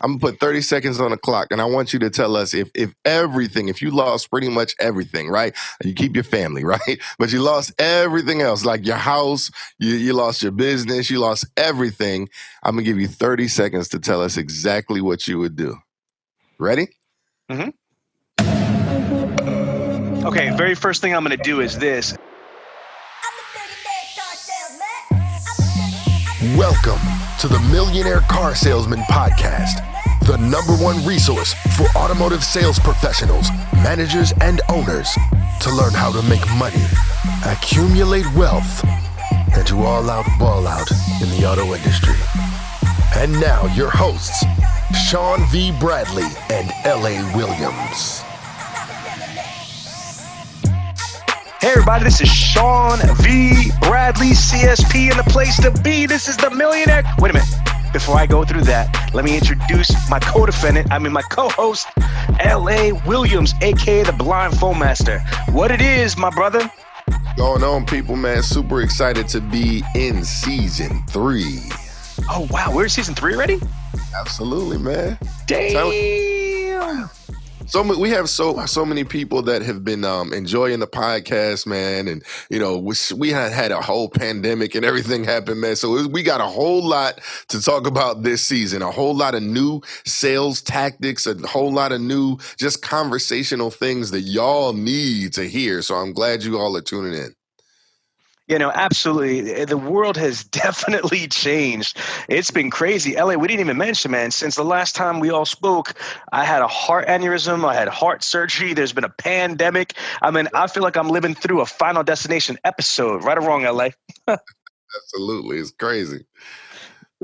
I'm gonna put 30 seconds on the clock, and I want you to tell us if you lost pretty much everything, right? You keep your family, right? But you lost everything else, like your house, you lost your business, you lost everything. I'm gonna give you 30 seconds to tell us exactly what you would do. Ready? Mm-hmm. Okay, very first thing I'm gonna do is this. Welcome to the Millionaire Car Salesman Podcast, the #1 resource for automotive sales professionals, managers, and owners to learn how to make money, accumulate wealth, and to all out ball out in the auto industry. And now your hosts, Sean V Bradley and L.A. Williams. Hey everybody, this is Sean V Bradley CSP, and the place to be. This is the Millionaire. Wait a minute. Before I go through that, let me introduce my my co-host, L.A. Williams, aka the Blind Phone Master. What it is, my brother? Going on, people, man. Super excited to be in season 3. Oh wow, we're in season 3 already? Absolutely, man. Damn. So we have so many people that have been enjoying the podcast, man, and we had a whole pandemic and everything happened, man. So we got a whole lot to talk about this season, a whole lot of new sales tactics, a whole lot of new just conversational things that y'all need to hear. So I'm glad you all are tuning in. Absolutely. The world has definitely changed. It's been crazy. LA, we didn't even mention, man, since the last time we all spoke, I had a heart aneurysm. I had heart surgery. There's been a pandemic. I mean, I feel like I'm living through a Final Destination episode. Right or wrong, LA? Absolutely. It's crazy.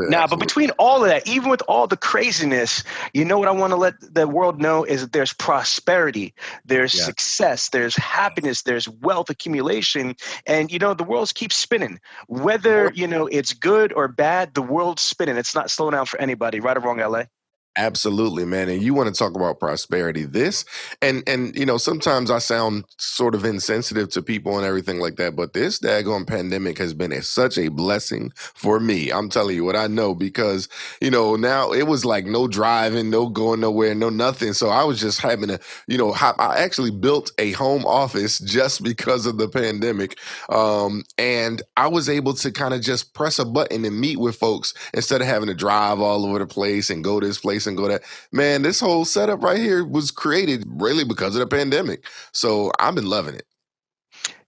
Now, but between all of that, even with all the craziness, what I want to let the world know is that there's prosperity, there's success, there's happiness, there's wealth accumulation. And, the world keeps spinning. Whether, it's good or bad, the world's spinning. It's not slowing down for anybody. Right or wrong, LA? Absolutely, man. And you want to talk about prosperity. Sometimes I sound sort of insensitive to people and everything like that, but this daggone pandemic has been such a blessing for me. I'm telling you what I know because, now it was like no driving, no going nowhere, no nothing. So I was just having to, I actually built a home office just because of the pandemic. And I was able to kind of just press a button and meet with folks instead of having to drive all over the place and go to this place and go that. Man, this whole setup right here was created really because of the pandemic. So I've been loving it.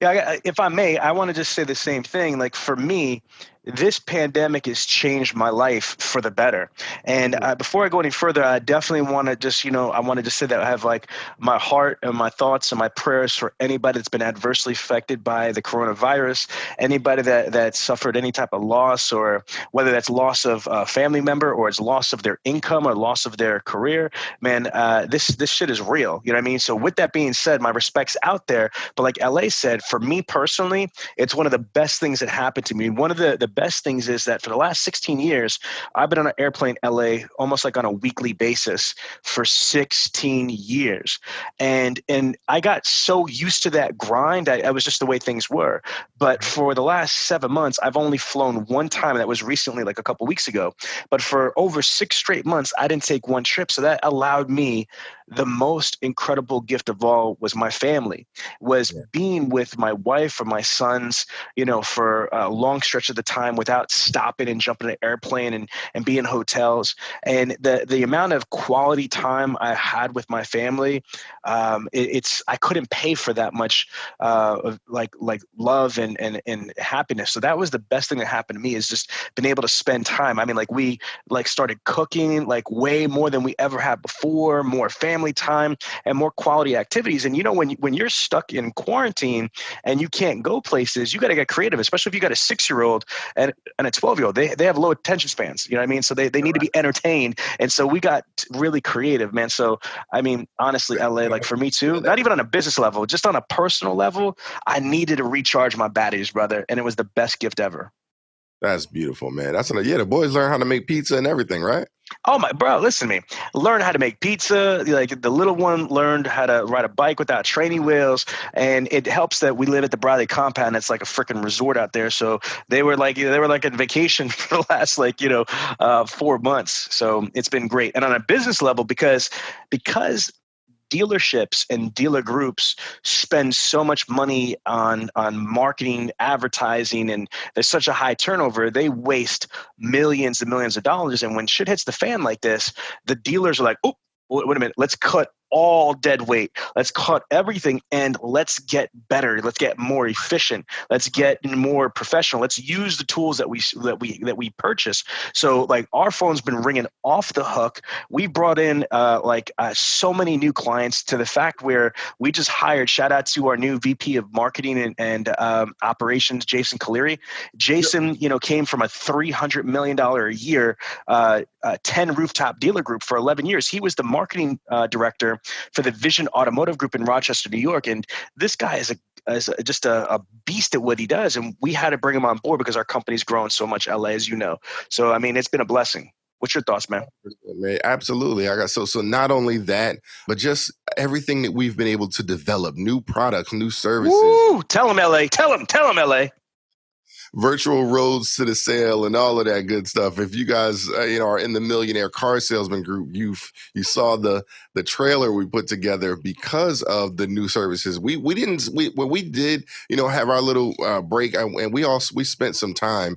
Yeah, if I may, I want to just say the same thing. Like for me, this pandemic has changed my life for the better. And before I go any further, I definitely want to just, I want to just say that I have like my heart and my thoughts and my prayers for anybody that's been adversely affected by the coronavirus, anybody that suffered any type of loss, or whether that's loss of a family member or it's loss of their income or loss of their career. Man, this shit is real. You know what I mean? So with that being said, my respect's out there. But like LA said, for me personally, it's one of the best things that happened to me. One of the best things is that for the last 16 years, I've been on an airplane, LA, almost like on a weekly basis for 16 years. And I got so used to that grind. I was just the way things were. But for the last 7 months, I've only flown one time. And that was recently, like a couple weeks ago. But for over 6 straight months, I didn't take one trip. So that allowed me the most incredible gift of all was my family, was being with my wife or my sons, for a long stretch of the time without stopping and jumping in an airplane and be in hotels. And the amount of quality time I had with my family, I couldn't pay for that much of like love and happiness. So that was the best thing that happened to me, is just being able to spend time. I mean, like we started cooking like way more than we ever had before, more family time and more quality activities. And when you're stuck in quarantine and you can't go places, you got to get creative, especially if you got a 6-year-old and a 12-year-old. They have low attention spans, you know what I mean? So they need to be entertained. And so we got really creative, man. So, I mean, honestly, LA, like for me too, not even on a business level, just on a personal level, I needed to recharge my batteries, brother. And it was the best gift ever. That's beautiful, man. The boys learn how to make pizza and everything, right? Oh my bro, listen to me. Learn how to make pizza. Like the little one learned how to ride a bike without training wheels, and it helps that we live at the Bradley compound. It's like a freaking resort out there. So they were like on vacation for the last 4 months. So it's been great. And on a business level, because dealerships and dealer groups spend so much money on marketing, advertising, and there's such a high turnover, they waste millions and millions of dollars. And when shit hits the fan like this, the dealers are like, oh, wait a minute, let's cut all dead weight. Let's cut everything and let's get better. Let's get more efficient. Let's get more professional. Let's use the tools that we purchase. So like our phone's been ringing off the hook. We brought in so many new clients to the fact where we just hired, shout out to our new VP of marketing and operations, Jason Caleri. Jason, came from a $300 million a year, 10 rooftop dealer group for 11 years. He was the marketing director for the Vision Automotive Group in Rochester, New York. And this guy is just a beast at what he does. And we had to bring him on board because our company's grown so much, LA, as you know. So, I mean, it's been a blessing. What's your thoughts, man? Absolutely. So not only that, but just everything that we've been able to develop, new products, new services. Woo! Tell him, LA. Tell him, LA. Virtual roads to the sale and all of that good stuff. If you guys are in the Millionaire Car Salesman group, you saw the trailer we put together because of the new services. We did have our little break, and we spent some time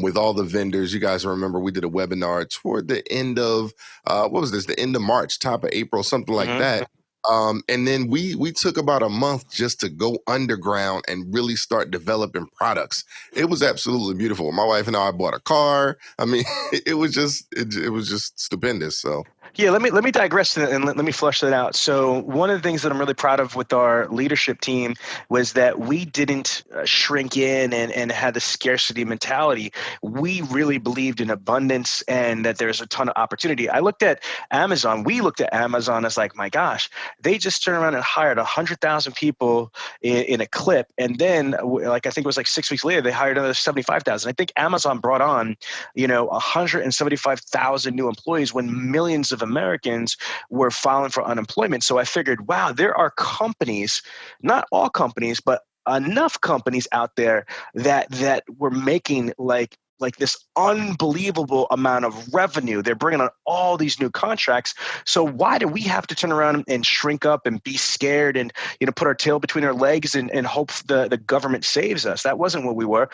with all the vendors. You guys remember we did a webinar toward the end of the end of March, top of April, something like that. And then we took about a month just to go underground and really start developing products. It was absolutely beautiful. My wife and I bought a car. I mean, it was just stupendous. So. Yeah, let me digress and let me flush that out. So one of the things that I'm really proud of with our leadership team was that we didn't shrink in and had the scarcity mentality. We really believed in abundance and that there's a ton of opportunity. I looked at Amazon. We looked at Amazon as like, my gosh, they just turned around and hired 100,000 people in a clip. And then I think it was 6 weeks later, they hired another 75,000. I think Amazon brought on, 175,000 new employees when millions of Americans were filing for unemployment. So I figured, wow, there are companies, not all companies, but enough companies out there that were making like this unbelievable amount of revenue. They're bringing on all these new contracts. So why do we have to turn around and shrink up and be scared and put our tail between our legs and hope the government saves us? That wasn't what we were.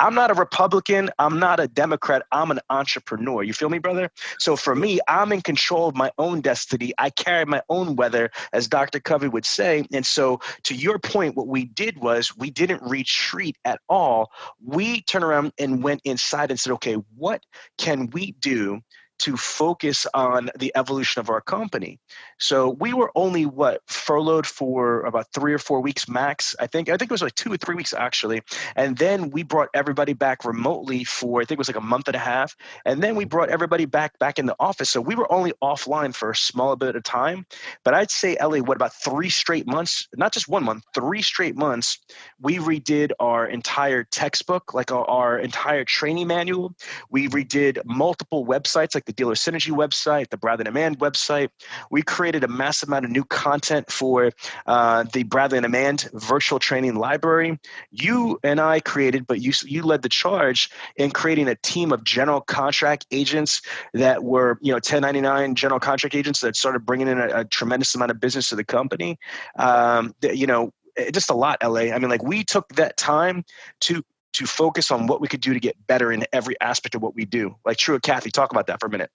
I'm not a Republican. I'm not a Democrat. I'm an entrepreneur. You feel me, brother? So for me, I'm in control of my own destiny. I carry my own weather, as Dr. Covey would say. And so to your point, what we did was we didn't retreat at all. We turned around and went inside and said, okay, what can we do to focus on the evolution of our company? So we were only furloughed for about 3 or 4 weeks max. I think it was 2 or 3 weeks actually. And then we brought everybody back remotely for, I think it was a month and a half. And then we brought everybody back in the office. So we were only offline for a small bit of time. But I'd say, LA, about 3 straight months, not just 1 month, 3 straight months, we redid our entire textbook, our entire training manual. We redid multiple websites, like the Dealer Synergy website, the Bradley and Amand website. We created a massive amount of new content for the Bradley and Amand virtual training library. You and I created, but you led the charge in creating a team of general contract agents that were 1099 general contract agents that started bringing in a tremendous amount of business to the company. Just a lot, LA. I mean, we took that time to focus on what we could do to get better in every aspect of what we do. True Kathy, talk about that for a minute.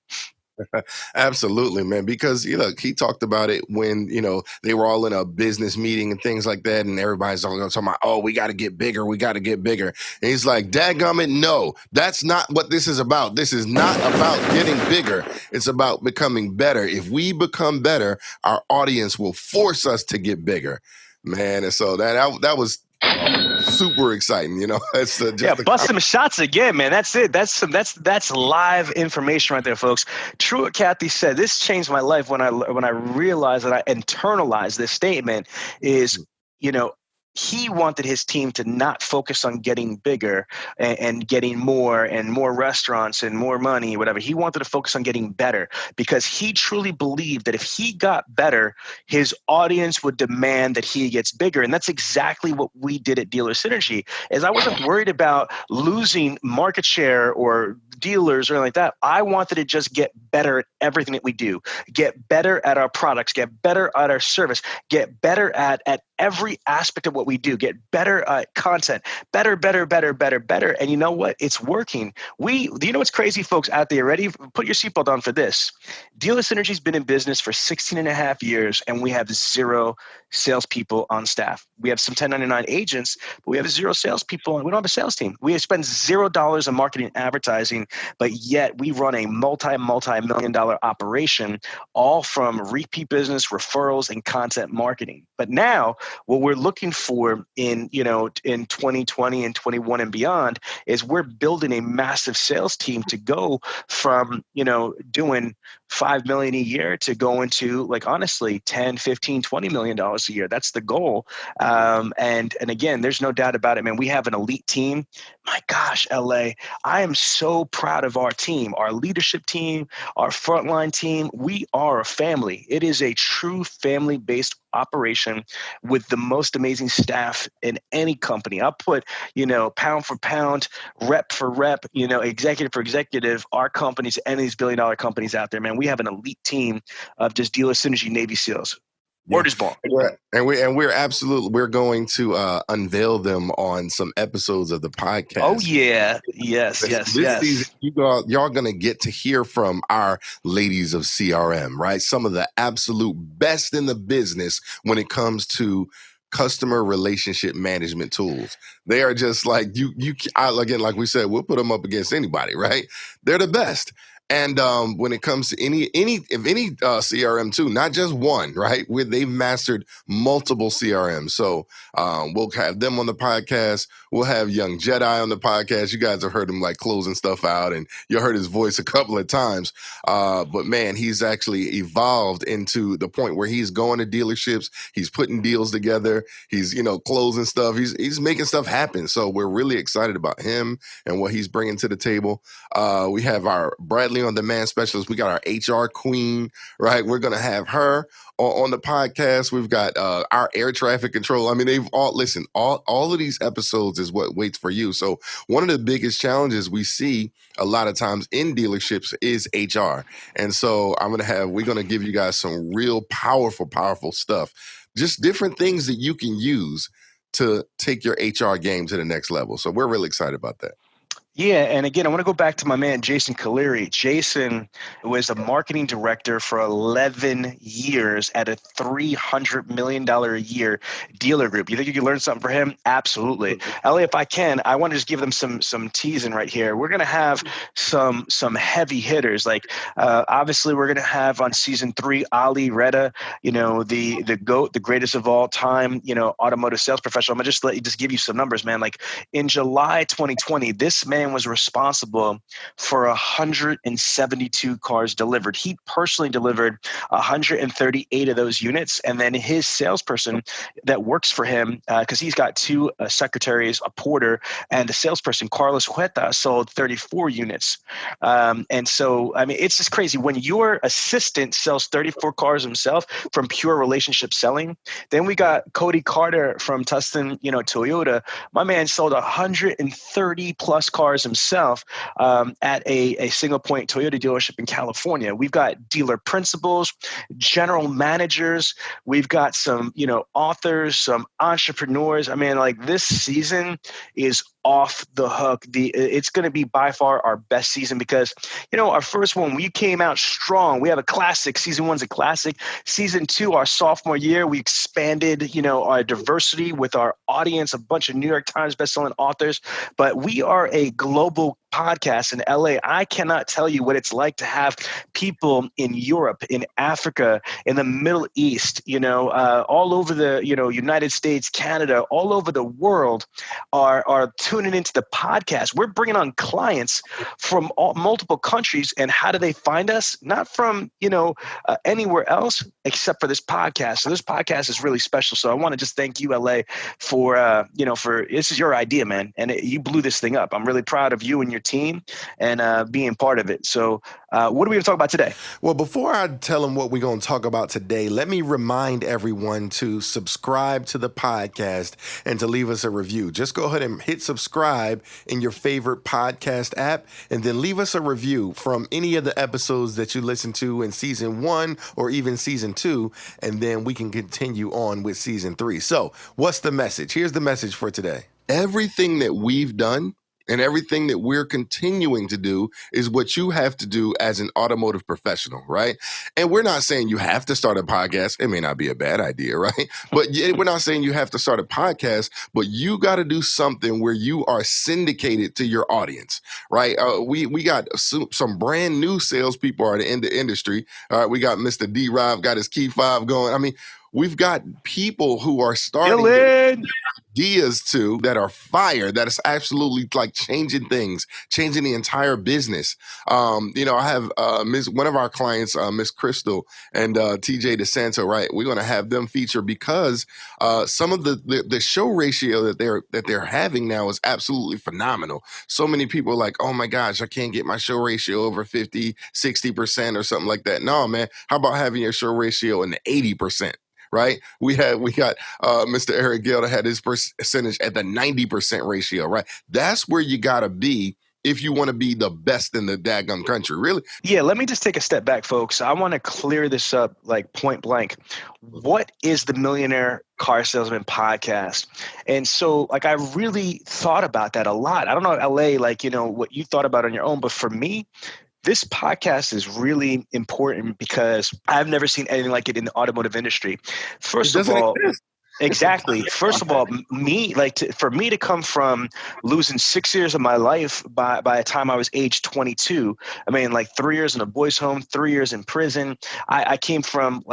Absolutely, man. Because he talked about it when they were all in a business meeting and things like that, and everybody's all talking about, oh, we got to get bigger, And he's like, dadgummit, no, that's not what this is about. This is not about getting bigger. It's about becoming better. If we become better, our audience will force us to get bigger, man. And so that was super exciting, It's bust some shots again, man. That's it. That's live information right there, folks. True what Kathy said. This changed my life when I realized that I internalized this statement is, he wanted his team to not focus on getting bigger and getting more and more restaurants and more money, whatever. He wanted to focus on getting better because he truly believed that if he got better, his audience would demand that he gets bigger. And that's exactly what we did at Dealer Synergy. As I wasn't worried about losing market share or dealers or anything like that. I wanted to just get better at everything that we do, get better at our products, get better at our service, get better at every aspect of what we do, get better at content, better. And you know what? It's working. You know what's crazy, folks out there? Ready? Put your seatbelt on for this. Dealer Synergy's been in business for 16 and a half years, and we have 0 salespeople on staff. We have some 1099 agents, but we have 0 salespeople, and we don't have a sales team. We spend $0 on marketing and advertising, but yet we run a multi-million-dollar operation, all from repeat business, referrals, and content marketing. But now, what we're looking for in 2020 and 21 and beyond is we're building a massive sales team to go from doing $5 million a year to going to, like, honestly, 10, 15, $20 million a year. That's the goal. And again, there's no doubt about it, man. We have an elite team. My gosh, LA, I am so proud of our team, our leadership team, our frontline team. We are a family. It is a true family-based operation with the most amazing staff in any company. I'll put, pound for pound, rep for rep, executive for executive, our companies, any of these billion-dollar companies out there, man. We have an elite team of just Dealer Synergy Navy SEALs. Word is born. We're going to unveil them on some episodes of the podcast. Oh yeah, yes. Season, y'all gonna get to hear from our ladies of CRM, right? Some of the absolute best in the business when it comes to customer relationship management tools. They are just like again, like we said, we'll put them up against anybody, right? They're the best. And when it comes to any CRM too, not just one, right? Where they've mastered multiple CRMs. So we'll have them on the podcast. We'll have Young Jedi on the podcast. You guys have heard him like closing stuff out, and you heard his voice a couple of times. But man, he's actually evolved into the point where he's going to dealerships. He's putting deals together. He's closing stuff. He's making stuff happen. So we're really excited about him and what he's bringing to the table. We have our Bradley on Demand specialist. We got our HR queen, right? We're going to have her on the podcast. We've got our air traffic control. I mean, they've all of these episodes is what waits for you. So one of the biggest challenges we see a lot of times in dealerships is HR. And so we're going to give you guys some real powerful stuff, just different things that you can use to take your HR game to the next level. So we're really excited about that. Yeah, and again, I want to go back to my man, Jason Caleri. Jason was a marketing director for 11 years at a $300 million a year dealer group. You think you can learn something from him? Absolutely. Ellie, if I can, I want to just give them some teasing right here. We're going to have some heavy hitters. Like, obviously, we're going to have on season 3, Ali Reda, the GOAT, the greatest of all time, automotive sales professional. I'm going to just give you some numbers, man. Like, in July 2020, this man was responsible for 172 cars delivered. He personally delivered 138 of those units. And then his salesperson that works for him, because he's got 2 secretaries, a porter, and the salesperson, Carlos Hueta, sold 34 units. And so, I mean, it's just crazy. When your assistant sells 34 cars himself from pure relationship selling, then we got Cody Carter from Tustin, Toyota. My man sold 130 plus cars himself at a single point Toyota dealership in California. We've got dealer principals, general managers. We've got some, authors, some entrepreneurs. I mean, like, this season is off the hook. It's going to be by far our best season because, our first one, we came out strong. We have a classic. Season 1's a classic. Season 2, our sophomore year, we expanded, our diversity with our audience, a bunch of New York Times bestselling authors. But we are a global podcast in LA. I cannot tell you what it's like to have people in Europe, in Africa, in the Middle East, all over the, United States, Canada, all over the world are tuning into the podcast. We're bringing on clients from multiple countries. And how do they find us? Not from, anywhere else except for this podcast. So this podcast is really special. So I want to just thank you, LA, for this is your idea, man. And you blew this thing up. I'm really proud of you and your team and being part of it. So what are we going to talk about today? Well, before I tell them what we're going to talk about today, let me remind everyone to subscribe to the podcast and to leave us a review. Just go ahead and hit subscribe in your favorite podcast app and then leave us a review from any of the episodes that you listen to in season 1 or even season 2, and then we can continue on with season 3. So what's the message? Here's the message for today. Everything that we've done and everything that we're continuing to do is what you have to do as an automotive professional, right? And we're not saying you have to start a podcast. It may not be a bad idea, right? But we're not saying you have to start a podcast, but you got to do something where you are syndicated to your audience, right? We got some brand new salespeople are in the industry. All right, we got Mr. D-Rob, got his Key 5 going. I mean, we've got people who are starting ideas that are fire, that is absolutely like changing things, changing the entire business. I have one of our clients, Miss Crystal and TJ DeSanto, right? We're going to have them feature because some of the show ratio that they're having now is absolutely phenomenal. So many people are like, oh my gosh, I can't get my show ratio over 50, 60% or something like that. No, man, how about having your show ratio in the 80%? Right? We got Mr. Eric Gale that had his percentage at the 90% ratio, right? That's where you got to be if you want to be the best in the daggum country, really. Yeah, let me just take a step back, folks. I want to clear this up like point blank. What is the Millionaire Car Salesman podcast? And so like I really thought about that a lot. I don't know, LA, what you thought about on your own, but for me, this podcast is really important because I've never seen anything like it in the automotive industry. First of all, exactly. First of all, for me to come from losing 6 years of my life by the time I was age 22, I mean, 3 years in a boys' home, 3 years in prison. I came from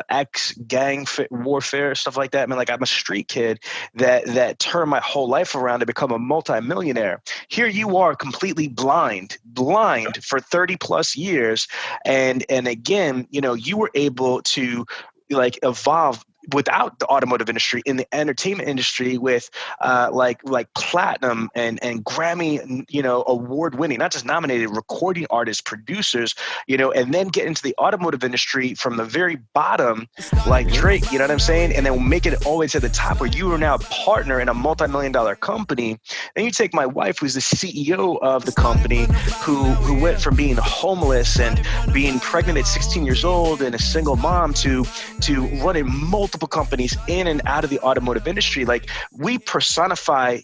ex-gang warfare, stuff like that. I mean, I'm a street kid that turned my whole life around to become a multimillionaire. Here you are completely blind for 30 plus years. And again, you were able to evolve without the automotive industry in the entertainment industry with platinum and Grammy, award winning, not just nominated recording artists, producers, and then get into the automotive industry from the very bottom, like Drake, you know what I'm saying? And then we'll make it all the way to the top where you are now a partner in a multi-million-dollar company. Then you take my wife, who's the CEO of the company, who went from being homeless and being pregnant at 16 years old and a single mom to running multiple companies in and out of the automotive industry. We personify,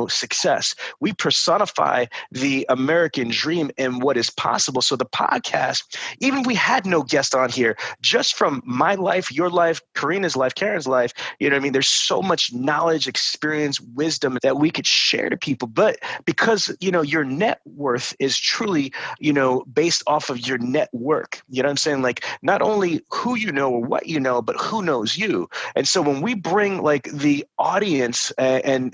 success. We personify the American dream and what is possible. So the podcast, even we had no guest on here, just from my life, your life, Karina's life, Karen's life, there's so much knowledge, experience, wisdom that we could share to people. But because, your net worth is truly, based off of your network, you know what I'm saying? Not only who you know or what you know, but who knows you. And so when we bring the audience and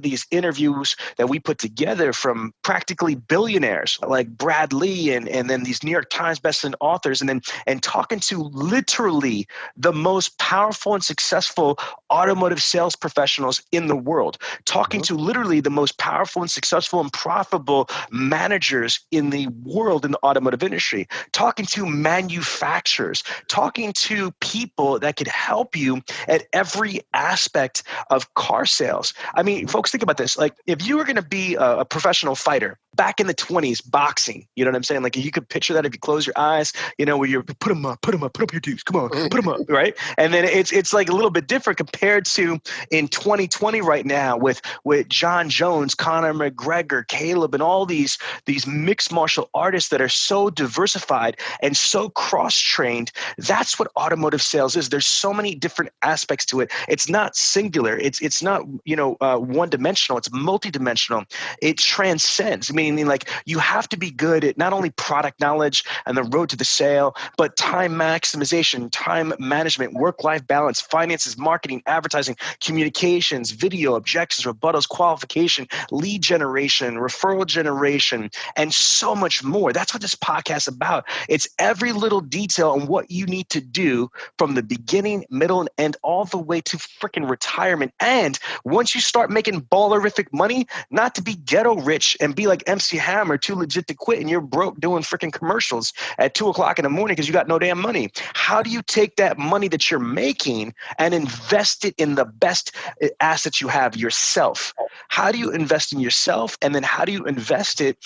these interviews that we put together from practically billionaires like Brad Lee and then these New York Times bestselling authors and talking to literally the most powerful and successful automotive sales professionals in the world, talking to literally the most powerful and successful and profitable managers in the world in the automotive industry, talking to manufacturers, talking to people that could help you at every aspect of car sales. I mean, folks, think about this. If you were going to be a professional fighter back in the 20s, boxing, you know what I'm saying? You could picture that if you close your eyes, where you're put them up your dues. Come on, put them up, right? And then it's a little bit different compared to in 2020 right now with John Jones, Conor McGregor, Caleb, and all these mixed martial artists that are so diversified and so cross-trained. That's what automotive sales is. There's so many different aspects to it. It's not singular. It's not one-dimensional. It's multidimensional. It transcends. I mean, mean? Like, you have to be good at not only product knowledge and the road to the sale, but time maximization, time management, work-life balance, finances, marketing, advertising, communications, video, objections, rebuttals, qualification, lead generation, referral generation, and so much more. That's what this podcast is about. It's every little detail on what you need to do from the beginning, middle, and end, all the way to freaking retirement. And once you start making ballerific money, not to be ghetto rich and be like MC Hammer, too legit to quit, and you're broke doing freaking commercials at 2:00 in the morning because you got no damn money. How do you take that money that you're making and invest it in the best assets you have, yourself? How do you invest in yourself? And then how do you invest it,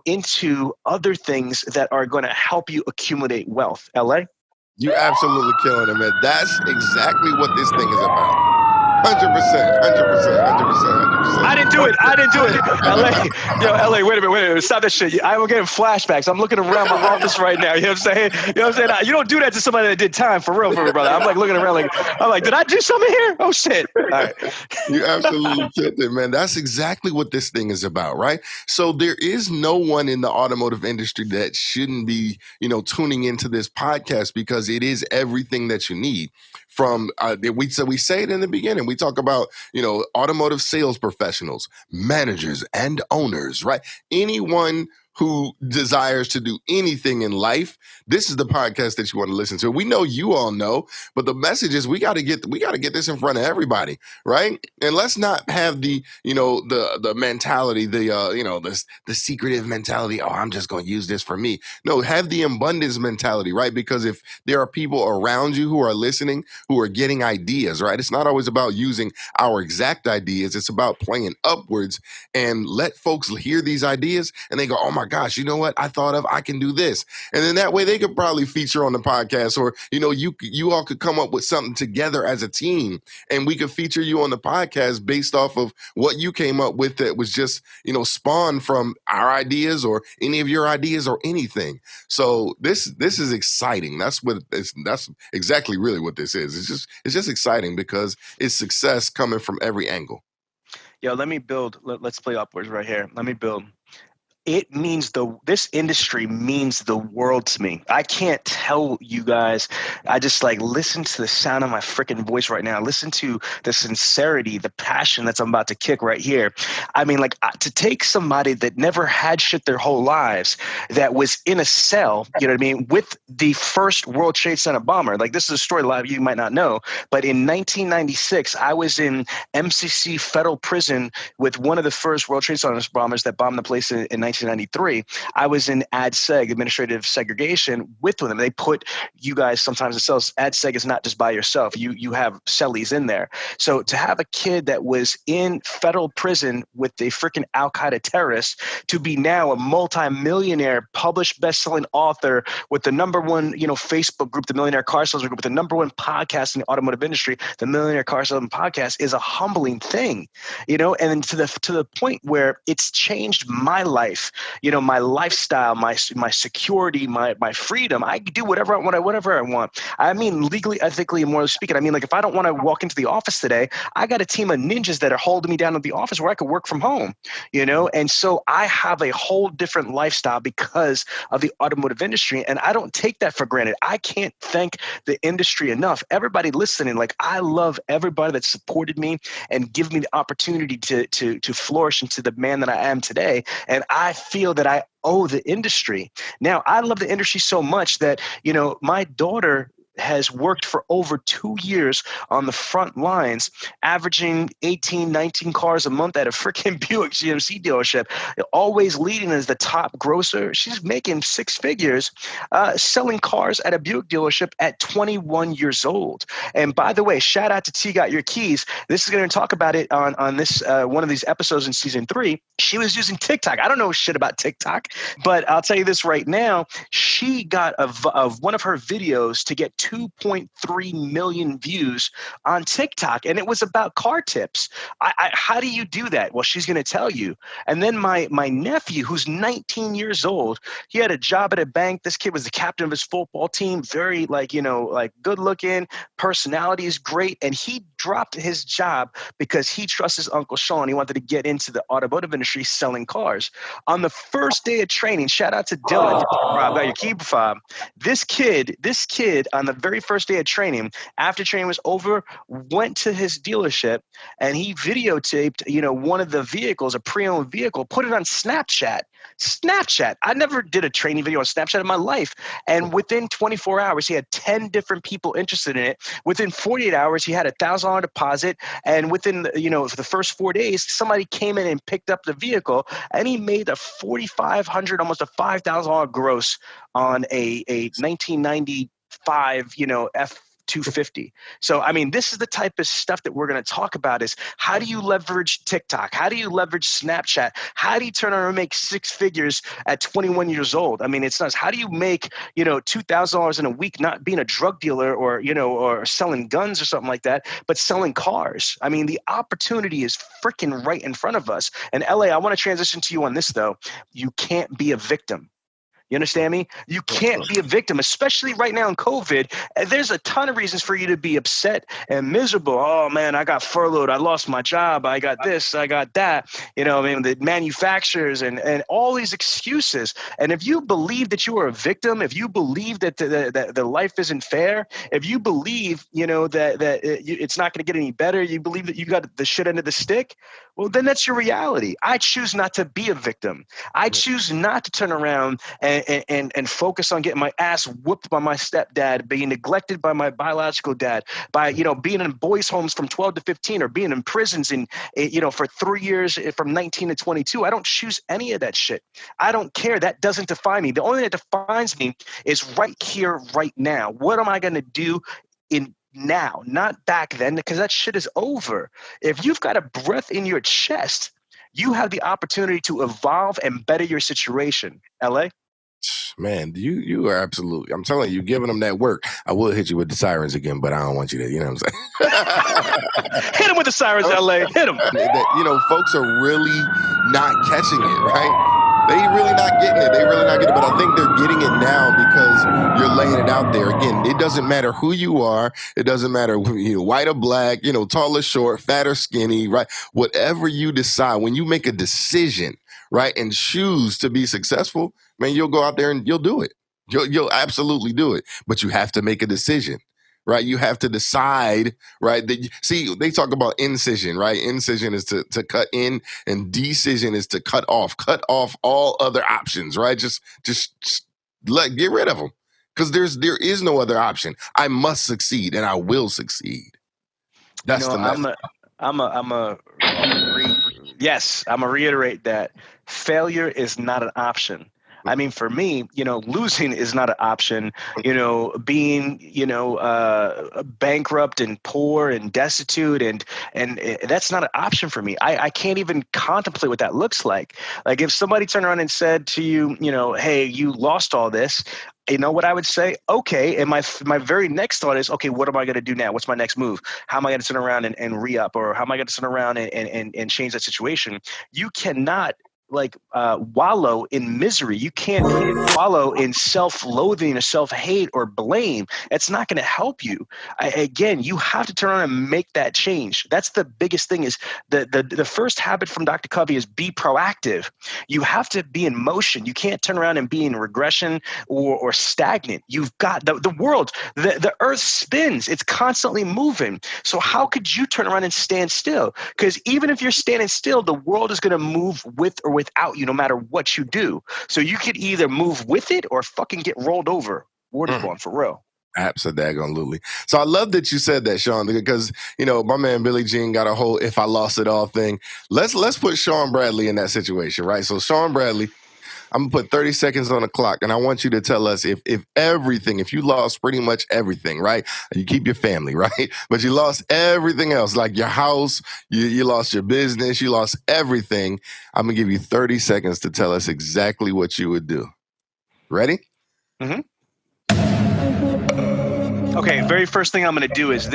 into other things that are going to help you accumulate wealth? LA? You absolutely killing it, man. That's exactly what this thing is about. 100%, 100%, 100%. I didn't do it. LA, LA, wait a minute. Stop that shit. I'm getting flashbacks. I'm looking around my office right now. You know what I'm saying? You don't do that to somebody that did time for real, brother. I'm like looking around I'm like, did I do something here? Oh shit. All right. You absolutely killed it, man. That's exactly what this thing is about, right? So there is no one in the automotive industry that shouldn't be, tuning into this podcast, because it is everything that you need. From we say it in the beginning. We talk about automotive sales professionals, managers, and owners, right? Anyone who desires to do anything in life, this is the podcast that you want to listen to. We know you all know, but the message is we got to get this in front of everybody, right? And let's not have the the mentality, the secretive mentality. Oh, I'm just going to use this for me. No, have the abundance mentality, right? Because if there are people around you who are listening, who are getting ideas, right? It's not always about using our exact ideas. It's about playing upwards and let folks hear these ideas and they go, oh my gosh, you know what? I can do this. And then that way they could probably feature on the podcast, or, you all could come up with something together as a team and we could feature you on the podcast based off of what you came up with that was just, spawned from our ideas or any of your ideas or anything. So this is exciting. That's exactly really what this is. It's just exciting because it's success coming from every angle. Yo, let me build. Let's play upwards right here. Let me build. This industry means the world to me. I can't tell you guys. I just listen to the sound of my freaking voice right now. Listen to the sincerity, the passion that's I'm about to kick right here. I mean, to take somebody that never had shit their whole lives, that was in a cell, with the first World Trade Center bomber. This is a story a lot of you might not know, but in 1996, I was in MCC federal prison with one of the first World Trade Center bombers that bombed the place in 1993. I was in ADSEG, administrative segregation, with them. They put you guys sometimes in cells. ADSEG is not just by yourself. You have cellies in there. So to have a kid that was in federal prison with a freaking Al-Qaeda terrorist to be now a multi-millionaire, published best-selling author with the #1, Facebook group, the Millionaire Car Salesman Group, with the #1 podcast in the automotive industry, the Millionaire Car Salesman Podcast, is a humbling thing, and then to the point where it's changed my life. My lifestyle, my security, my freedom. I can do whatever I want. I mean, legally, ethically, and morally speaking. I mean, if I don't want to walk into the office today, I got a team of ninjas that are holding me down at the office where I could work from home, And so I have a whole different lifestyle because of the automotive industry, and I don't take that for granted. I can't thank the industry enough. Everybody listening, I love everybody that supported me and give me the opportunity to flourish into the man that I am today. And I feel that I owe the industry. Now, I love the industry so much that, my daughter has worked for over 2 years on the front lines, averaging 18, 19 cars a month at a freaking Buick GMC dealership, always leading as the top grosser. She's making six figures, selling cars at a Buick dealership at 21 years old. And by the way, shout out to T Got Your Keys. This is going to talk about it on this one of these episodes in season 3. She was using TikTok. I don't know shit about TikTok, but I'll tell you this right now. She got one of her videos to get 2.3 million views on TikTok, and it was about car tips. How do you do that? Well, she's going to tell you. And then my nephew, who's 19 years old, he had a job at a bank. This kid was the captain of his football team, very like good looking, personality is great, and he dropped his job because he trusts his Uncle Sean. He wanted to get into the automotive industry selling cars. On the first day of training, shout out to Dylan, Rob, got your keeper fob. This kid, on the very first day of training, after training was over, went to his dealership and he videotaped, one of the vehicles, a pre-owned vehicle, put it on Snapchat. I never did a training video on Snapchat in my life. And within 24 hours, he had 10 different people interested in it. Within 48 hours, he had a $1,000 deposit. And within, for the first 4 days, somebody came in and picked up the vehicle, and he made a $4,500, almost a $5,000 gross on a 1995, F-250. So, I mean, this is the type of stuff that we're going to talk about is how do you leverage TikTok? How do you leverage Snapchat? How do you turn around and make six figures at 21 years old? I mean, it's nuts. How do you make, $2,000 in a week, not being a drug dealer or, or selling guns or something like that, but selling cars? I mean, the opportunity is freaking right in front of us. And LA, I want to transition to you on this though. You can't be a victim. You understand me? You can't be a victim, especially right now in COVID. There's a ton of reasons for you to be upset and miserable. Oh man, I got furloughed. I lost my job. I got this, I got that. The manufacturers and all these excuses. And if you believe that you are a victim, if you believe that the life isn't fair, if you believe, that it's not going to get any better, you believe that you got the shit end of the stick, well, then that's your reality. I choose not to be a victim. I choose not to turn around and focus on getting my ass whooped by my stepdad, being neglected by my biological dad, by, being in boys' homes from 12 to 15 or being in prisons for 3 years from 19 to 22. I don't choose any of that shit. I don't care. That doesn't define me. The only thing that defines me is right here, right now. What am I going to do in now, not back then, because that shit is over. If you've got a breath in your chest, you have the opportunity to evolve and better your situation. LA? Man, you are absolutely, I'm telling you, giving them that work. I will hit you with the sirens again, but I don't want you to, you know what I'm saying? Hit him with the sirens, LA. Hit him. Folks are really not catching it, right? They really not getting it. They really not getting it. But I think they're getting it now because you're laying it out there. Again, it doesn't matter who you are. It doesn't matter white or black, tall or short, fat or skinny, right? Whatever you decide, when you make a decision, right, and choose to be successful, man, you'll go out there and you'll do it. You'll absolutely do it. But you have to make a decision, right? You have to decide, right? See, they talk about incision, right? Incision is to cut in, and decision is to cut off all other options, right? Just get rid of them, because there is no other option. I must succeed, and I will succeed. That's the message. I'm gonna reiterate that failure is not an option. I mean, for me, losing is not an option. Being, bankrupt and poor and destitute and that's not an option for me. I can't even contemplate what that looks like. Like if somebody turned around and said to you, hey, you lost all this. You know what I would say? Okay. And my very next thought is, okay, what am I going to do now? What's my next move? How am I going to turn around and re-up, or how am I going to turn around and change that situation? You cannot wallow in misery. You can't wallow in self-loathing or self-hate or blame. It's not going to help you. Again, you have to turn around and make that change. That's the biggest thing. Is the first habit from Dr. Covey is be proactive. You have to be in motion. You can't turn around and be in regression or stagnant. You've got the world, the earth spins. It's constantly moving. So how could you turn around and stand still? Because even if you're standing still, the world is going to move with or without you, no matter what you do. So you could either move with it or fucking get rolled over. Word is born, for real. Absolutely. So I love that you said that, Sean, because, my man Billie Jean got a whole "if I lost it all" thing. Let's put Sean Bradley in that situation, right? So Sean Bradley, I'm going to put 30 seconds on the clock, and I want you to tell us if you lost pretty much everything, right? You keep your family, right? But you lost everything else, like your house, you lost your business, you lost everything. I'm going to give you 30 seconds to tell us exactly what you would do. Ready? Mm-hmm. Okay, very first thing I'm going to do is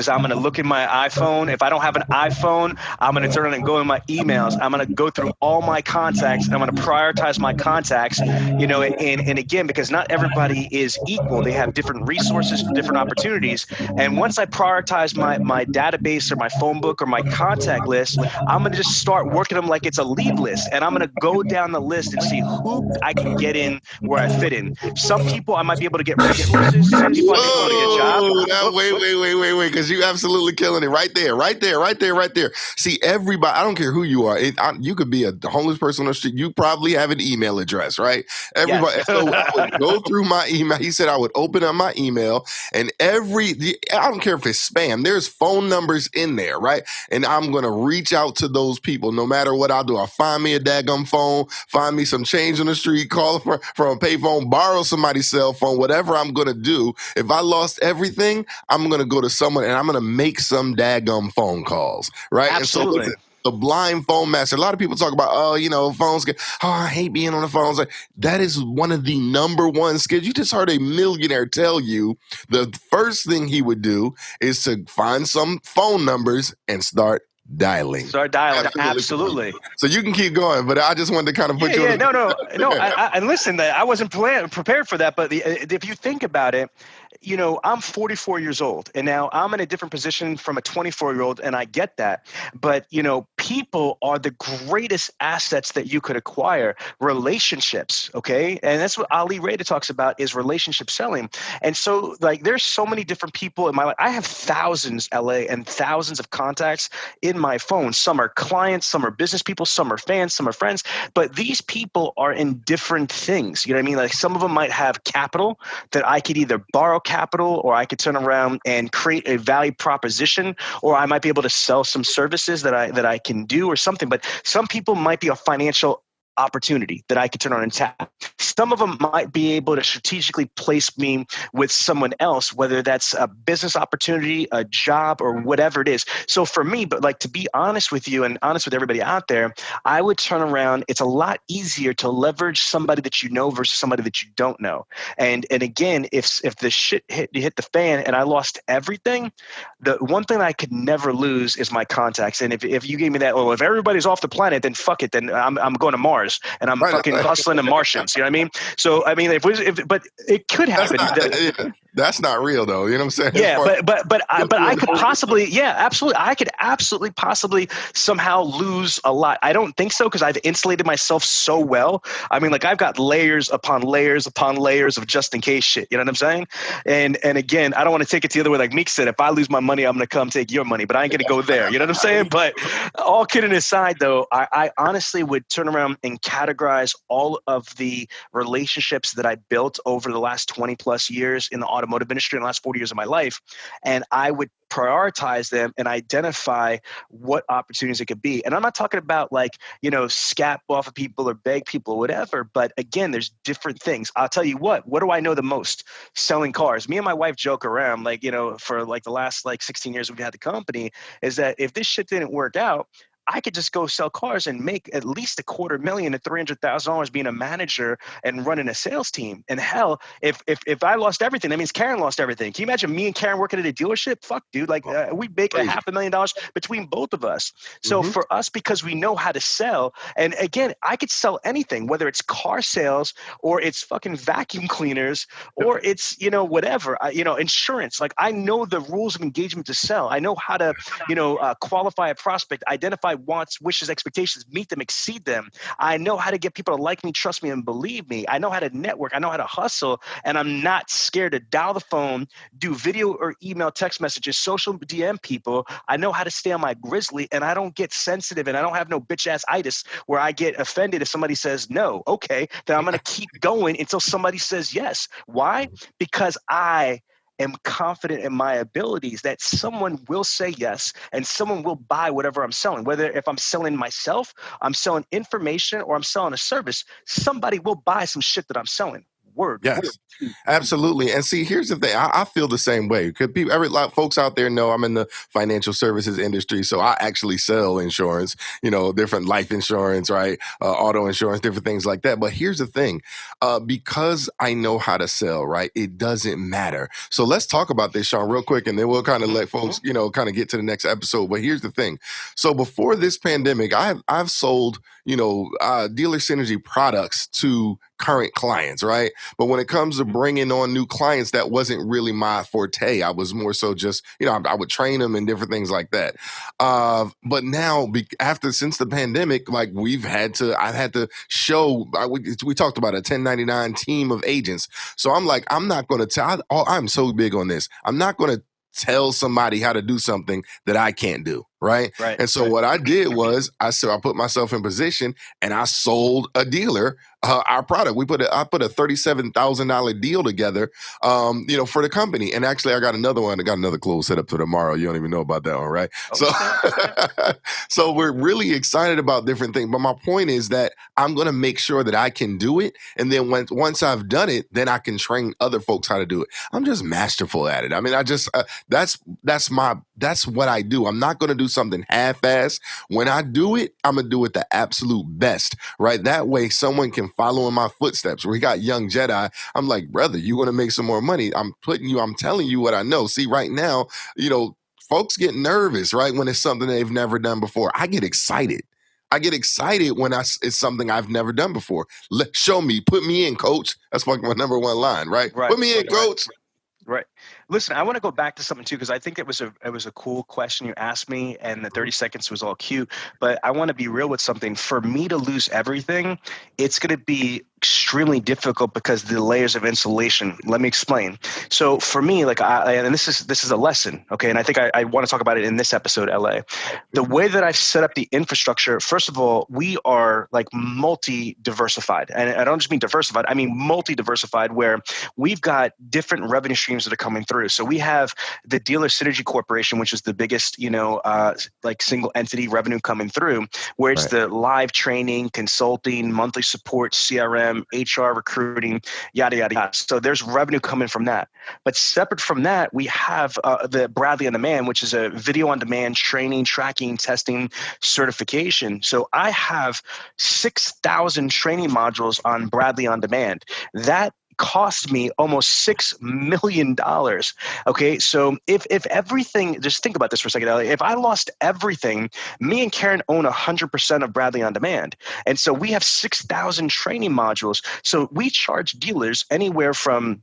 I'm going to look in my iPhone. If I don't have an iPhone, I'm going to turn on and go in my emails. I'm going to go through all my contacts. I'm going to prioritize my contacts, and again, because not everybody is equal. They have different resources, different opportunities. And once I prioritize my database or my phone book or my contact list, I'm going to just start working them like it's a lead list. And I'm going to go down the list and see who I can get in where I fit in. Some people I might be able to get resources. Some people I may be able to get jobs. Wait, because you absolutely killing it right there. See, everybody, I don't care who you are. You could be a homeless person on the street. You probably have an email address, right? Everybody. Yes. So I would go through my email. He said I would open up my email, and I don't care if it's spam. There's phone numbers in there, right? And I'm gonna reach out to those people no matter what I'll do. I'll find me a daggum phone, find me some change on the street, call from a payphone, borrow somebody's cell phone, whatever I'm gonna do. If I lost everything, I'm gonna go to someone and I'm gonna make some daggum phone calls, right? Absolutely. And so the blind phone master. A lot of people talk about, phones I hate being on the phones. Like, that is one of the number one skills. You just heard a millionaire tell you the first thing he would do is to find some phone numbers and start dialing. Absolutely. So you can keep going, but I just wanted to kind of put you on. No. And listen, I wasn't prepared for that. But if you think about it, I'm 44 years old, and now I'm in a different position from a 24-year-old, and I get that. But, people are the greatest assets that you could acquire. Relationships, okay? And that's what Ali Rada talks about, is relationship selling. And so, there's so many different people in my life. I have thousands, LA, and thousands of contacts in my phone. Some are clients, some are business people, some are fans, some are friends. But these people are in different things. You know what I mean? Like, some of them might have capital that I could either borrow capital, or I could turn around and create a value proposition, or I might be able to sell some services that I can do or something. But some people might be a financial opportunity that I could turn on and tap. Some of them might be able to strategically place me with someone else, whether that's a business opportunity, a job, or whatever it is. So for me, but to be honest with you and honest with everybody out there, I would turn around. It's a lot easier to leverage somebody that you know versus somebody that you don't know. And again, if the shit hit the fan and I lost everything, the one thing I could never lose is my contacts. And if you gave me that, if everybody's off the planet, then fuck it. Then I'm going to Mars. And I'm fucking hustling the Martians. You know what I mean? So, I mean, but it could happen. That's not real, though. You know what I'm saying? Yeah, but I could possibly, absolutely. I could absolutely possibly somehow lose a lot. I don't think so, because I've insulated myself so well. I mean, I've got layers upon layers upon layers of just in case shit. You know what I'm saying? And again, I don't want to take it the other way. Like Meek said, if I lose my money, I'm going to come take your money, but I ain't going to go there. You know what I'm saying? But all kidding aside, though, I honestly would turn around and categorize all of the relationships that I built over the last 20 plus years in the automotive industry in the last 40 years of my life. And I would prioritize them and identify what opportunities it could be. And I'm not talking about scap off of people or beg people or whatever. But again, there's different things. I'll tell you what do I know the most? Selling cars. Me and my wife joke around, for the last 16 years we've had the company, is that if this shit didn't work out, I could just go sell cars and make at least $250,000 to $300,000 being a manager and running a sales team. And hell, if I lost everything, that means Karen lost everything. Can you imagine me and Karen working at a dealership? Fuck, dude. We make $500,000 between both of us. So for us, because we know how to sell, and again, I could sell anything, whether it's car sales or it's fucking vacuum cleaners or it's, whatever, insurance. I know the rules of engagement to sell. I know how to, qualify a prospect, identify wants, wishes, expectations, meet them, exceed them. I know how to get people to like me, trust me, and believe me. I know how to network. I know how to hustle, and I'm not scared to dial the phone, do video or email, text messages, social DM people. I know how to stay on my grizzly, and I don't get sensitive, and I don't have no bitch ass itis where I get offended if somebody says no. Okay, then I'm going to keep going until somebody says yes. Why? Because I am confident in my abilities that someone will say yes and someone will buy whatever I'm selling. Whether if I'm selling myself, I'm selling information, or I'm selling a service, somebody will buy some shit that I'm selling. Word. Yes, absolutely. And see, here's the thing. I feel the same way. Because people, lot folks out there know I'm in the financial services industry, so I actually sell insurance. Different life insurance, right? Auto insurance, different things like that. But here's the thing: because I know how to sell, right? It doesn't matter. So let's talk about this, Sean, real quick, and then we'll kind of let folks, kind of get to the next episode. But here's the thing: so before this pandemic, I've sold, dealer synergy products to current clients, right? But when it comes to bringing on new clients, that wasn't really my forte. I was more so just, I would train them and different things like that. But now, since the pandemic, like I've had to show, we talked about a 1099 team of agents. So I'm like, I'm not going to tell, I'm so big on this. I'm not going to tell somebody how to do something that I can't do. Right. And so what I did was I put myself in position and I sold a dealer our product. I put a $37,000 deal together, for the company. And actually I got another one. I got another close set up for tomorrow. You don't even know about that one, right? Okay. So we're really excited about different things. But my point is that I'm going to make sure that I can do it. And then once I've done it, then I can train other folks how to do it. I'm just masterful at it. I mean, I just, that's what I do. I'm not going to do something half-assed. When I do it, I'm going to do it the absolute best, right? That way someone can follow in my footsteps. We got young Jedi. I'm like, brother, you want to make some more money? I'm telling you what I know. See, right now, folks get nervous, right? When it's something they've never done before. I get excited. When it's something I've never done before. Show me, put me in, coach. That's my number one line, right? Put me in, coach. Right. Listen, I want to go back to something too, because I think it was a cool question you asked me, and the 30 seconds was all cute. But I want to be real with something. For me to lose everything, it's going to be extremely difficult because the layers of insulation. Let me explain. So for me, and this is a lesson, okay? And I think I want to talk about it in this episode, LA. The way that I've set up the infrastructure, first of all, we are like multi-diversified. And I don't just mean diversified, I mean multi-diversified, where we've got different revenue streams that are coming through. So we have the Dealer Synergy Corporation, which is the biggest, single entity revenue coming through, where it's the live training, consulting, monthly support, CRM, HR, recruiting, yada, yada, yada. So there's revenue coming from that. But separate from that, we have the Bradley on Demand, which is a video on demand training, tracking, testing, certification. So I have 6,000 training modules on Bradley on Demand. That cost me almost $6 million. Okay. So if everything, just think about this for a second, Elliot. If I lost everything, me and Karen own 100% of Bradley on Demand. And so we have 6,000 training modules. So we charge dealers anywhere from,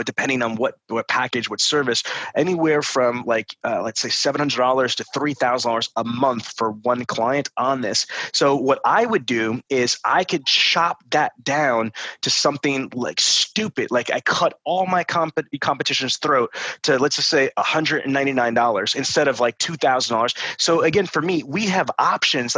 depending on what package, what service, anywhere from let's say $700 to $3,000 a month for one client on this. So what I would do is I could chop that down to something like stupid. Like I cut all my competition's throat to, let's just say $199 instead of like $2,000. So again, for me, we have options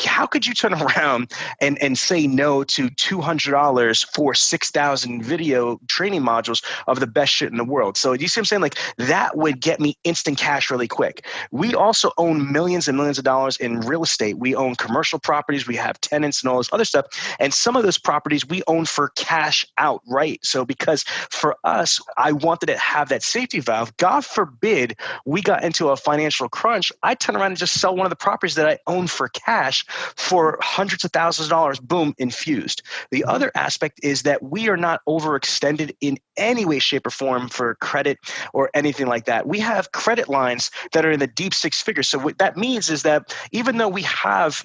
how could you turn around and say no to $200 for 6,000 video training modules of the best shit in the world? So you see what I'm saying? Like that would get me instant cash really quick. We also own millions and millions of dollars in real estate. We own commercial properties. We have tenants and all this other stuff. And some of those properties we own for cash outright. So because for us, I wanted to have that safety valve. God forbid we got into a financial crunch. I turn around and just sell one of the properties that I own for cash for hundreds of thousands of dollars, boom, infused. The other aspect is that we are not overextended in any way, shape, or form for credit or anything like that. We have credit lines that are in the deep six figures. So what that means is that even though we have,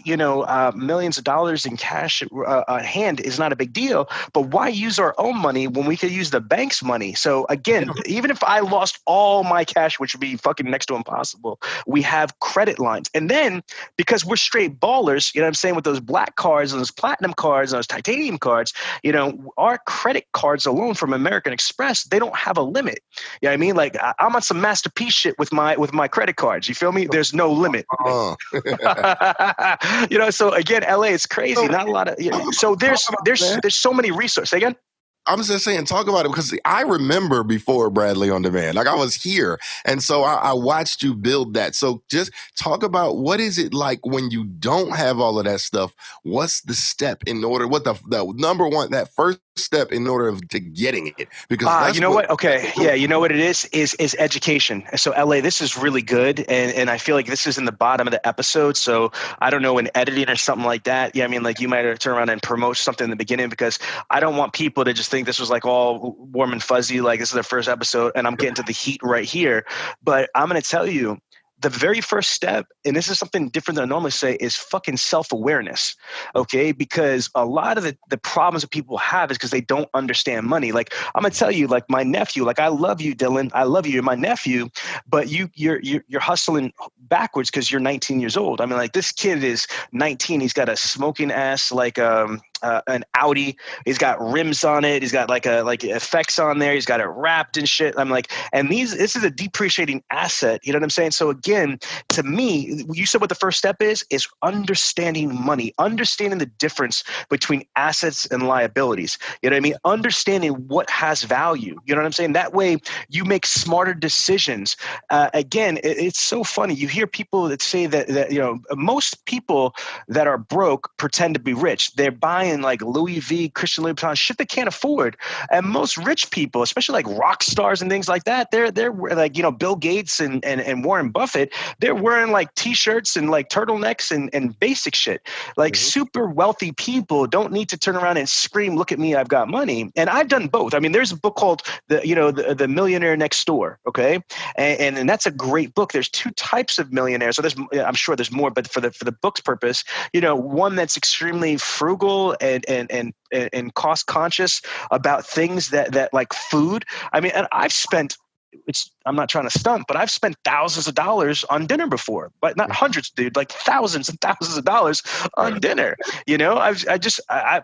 millions of dollars in cash at hand is not a big deal, but why use our own money when we could use the bank's money? So again, even if I lost all my cash, which would be fucking next to impossible, we have credit lines. And then because we're straight ballers, you know what I'm saying, with those black cards and those platinum cards and those titanium cards, our credit cards alone from American Express, they don't have a limit. You know what I mean? Like I'm on some masterpiece shit with my credit cards. You feel me? There's no limit. So again, LA is crazy. Not a lot of, so there's so many resources. Again? I'm just saying, talk about it, because I remember before Bradley on Demand, like I was here. And so I watched you build that. So just talk about what is it like when you don't have all of that stuff? What's the step in order? What the number one, that first step in order to getting it? Because that's you know what? Okay. Yeah. You know what it is education. So LA, this is really good. And I feel like this is in the bottom of the episode. So I don't know, in editing or something like that. Yeah. I mean, like you might turn around and promote something in the beginning, because I don't want people to just think this was like all warm and fuzzy. Like this is their first episode and I'm getting to the heat right here. But I'm going to tell you, the very first step, and this is something different than I normally say, is fucking self-awareness, okay? Because a lot of the problems that people have is because they don't understand money. Like, I'm gonna tell you, like my nephew, like I love you, Dylan. I love you, you're my nephew, but you're hustling backwards because you're 19 years old. I mean, like this kid is 19. He's got a smoking ass, like an Audi. He's got rims on it. He's got like effects on there. He's got it wrapped and shit. I'm like, and this is a depreciating asset. You know what I'm saying? So again, to me, you said what the first step is understanding money, understanding the difference between assets and liabilities. You know what I mean? Understanding what has value. You know what I'm saying? That way you make smarter decisions. Again, it's so funny. You hear people that say that, you know, most people that are broke pretend to be rich. They're buying like Louis V, Christian Louboutin, shit they can't afford. And most rich people, especially like rock stars and things like that, they're like, you know, Bill Gates and Warren Buffett, they're wearing like t-shirts and like turtlenecks and basic shit. Like super wealthy people don't need to turn around and scream, look at me, I've got money. And I've done both. I mean, there's a book called the Millionaire Next Door. Okay. And that's a great book. There's two types of millionaires. So I'm sure there's more, but for the book's purpose, you know, one that's extremely frugal and cost conscious about things that like food. I mean, and I'm not trying to stunt, but I've spent thousands of dollars on dinner before, but not hundreds, dude, like thousands and thousands of dollars on dinner. You know,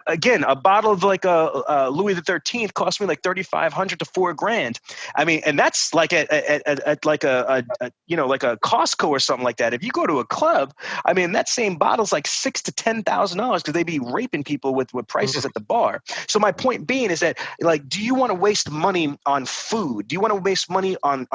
again, a bottle of like a Louis the 13th cost me like $3,500 to $4,000. I mean, and that's like at like a you know, like a Costco or something like that. If you go to a club, I mean, that same bottle's like $6,000 to $10,000 because they be raping people with prices at the bar. So my point being is that, like, do you want to waste money on food? Do you want to waste money on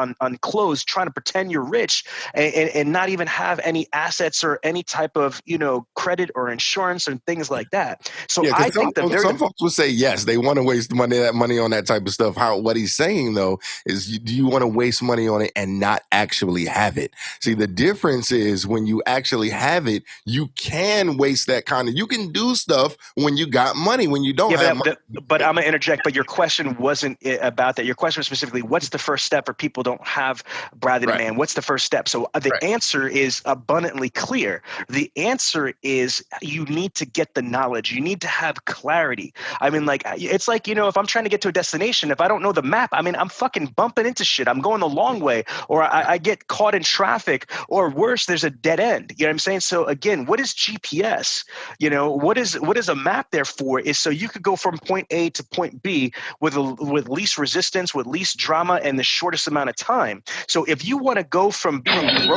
clothes, trying to pretend you're rich and not even have any assets or any type of, you know, credit or insurance and things like that? So yeah, I think that some folks will say yes, they want to waste money on that type of stuff. What he's saying though is, do you want to waste money on it and not actually have it? See, the difference is when you actually have it, you can waste that kind of. You can do stuff when you got money. When you don't have money. But I'm gonna interject. But your question wasn't about that. Your question was specifically, what's the first step for people don't have Bradley the Man? What's the first step? So the answer is abundantly clear. The answer is you need to get the knowledge. You need to have clarity. I mean, like, it's like, you know, if I'm trying to get to a destination, if I don't know the map, I mean, I'm fucking bumping into shit. I'm going the long way, or I get caught in traffic, or worse, there's a dead end. You know what I'm saying? So again, what is GPS? You know, what is a map there for? Is so you could go from point A to point B with least resistance, with least drama, and the shortest amount of time. So if you want to go from being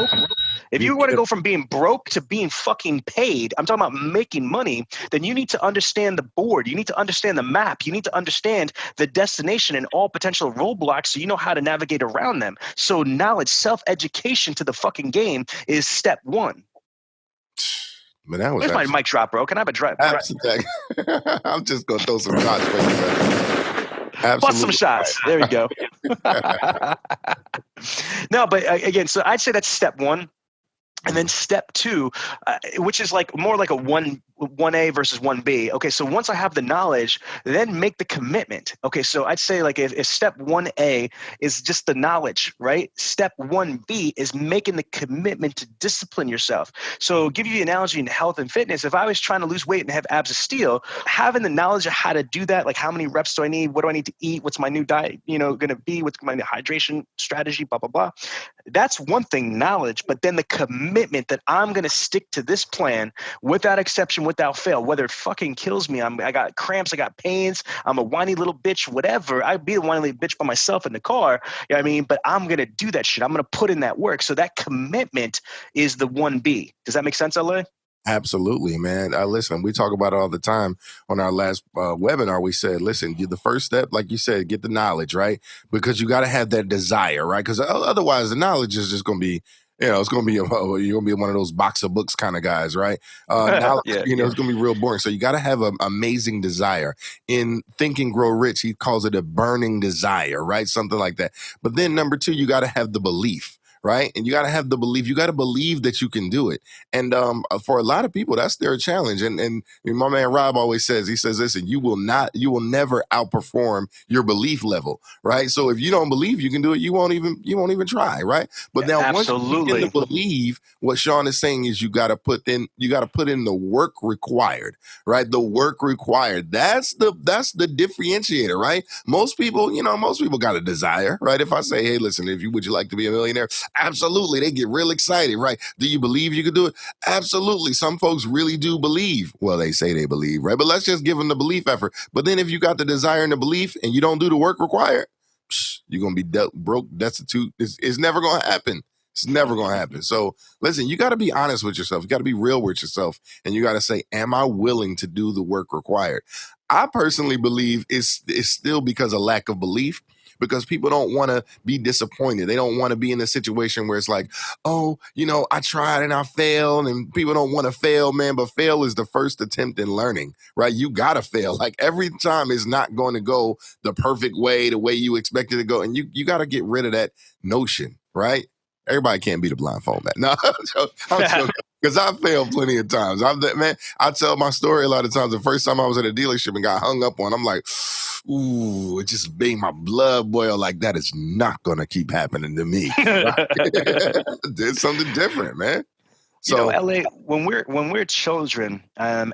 broke, to being fucking paid, I'm talking about making money, then you need to understand the board. You need to understand the map. You need to understand the destination and all potential roadblocks so you know how to navigate around them. So knowledge, self-education to the fucking game is step one. Man, that was Where's my mic drop, bro? Can I have a drop? I'm just going to throw some shots for you, Absolutely. Plus some shots. There we go. No, but again, so I'd say that's step one. And then step two, which is like more like a 1A versus 1B. Okay, so once I have the knowledge, then make the commitment. Okay, so I'd say like if step 1A is just the knowledge, right? Step 1B is making the commitment to discipline yourself. So give you the analogy in health and fitness. If I was trying to lose weight and have abs of steel, having the knowledge of how to do that, like how many reps do I need? What do I need to eat? What's my new diet, you know, going to be? What's my hydration strategy, blah, blah, blah. That's one thing, knowledge, but then the commitment that I'm going to stick to this plan without exception, without fail, whether it fucking kills me. I got cramps, I got pains, I'm a whiny little bitch, whatever. I'd be a whiny little bitch by myself in the car. You know what I mean? But I'm going to do that shit. I'm going to put in that work. So that commitment is the 1B. Does that make sense, LA? Absolutely, man. Listen, we talk about it all the time. On our last webinar, we said, listen, the first step, like you said, get the knowledge, right? Because you got to have that desire, right? Because otherwise the knowledge is just going to be, It's gonna be you're gonna be one of those box of books kind of guys, right? Now Yeah, it's gonna be real boring. So you got to have an amazing desire. In Think and Grow Rich, he calls it a burning desire, right? Something like that. But then number two, you got to have the belief. Right. And you got to have the belief. You got to believe that you can do it. And for a lot of people, that's their challenge. And my man Rob always says, listen, you will never outperform your belief level. Right. So if you don't believe you can do it, you won't even try. Right. But now once you begin to absolutely. believe, what Sean is saying is you got to put in the work required. Right. The work required. That's the differentiator. Right. Most people got a desire. Right. If I say, hey, listen, would you like to be a millionaire? Absolutely. They get real excited, right? Do you believe you could do it? Absolutely. Some folks really do believe. Well, they say they believe, right? But let's just give them the belief effort. But then if you got the desire and the belief and you don't do the work required, you're going to be broke, destitute. It's never going to happen. It's never going to happen. So listen, you got to be honest with yourself. You got to be real with yourself. And you got to say, am I willing to do the work required? I personally believe it's still because of lack of belief. Because people don't want to be disappointed. They don't want to be in a situation where it's like, oh, I tried and I failed, and people don't want to fail, man. But fail is the first attempt in learning, right? You got to fail. Like every time is not going to go the perfect way, the way you expect it to go. And you got to get rid of that notion, right? Everybody can't be the blindfold man. No, I'm joking. Because I failed plenty of times. I tell my story a lot of times. The first time I was at a dealership and got hung up on, I'm like, ooh, it just made my blood boil. Like, that is not going to keep happening to me. Right? Did something different, man. So, LA, when we're children, and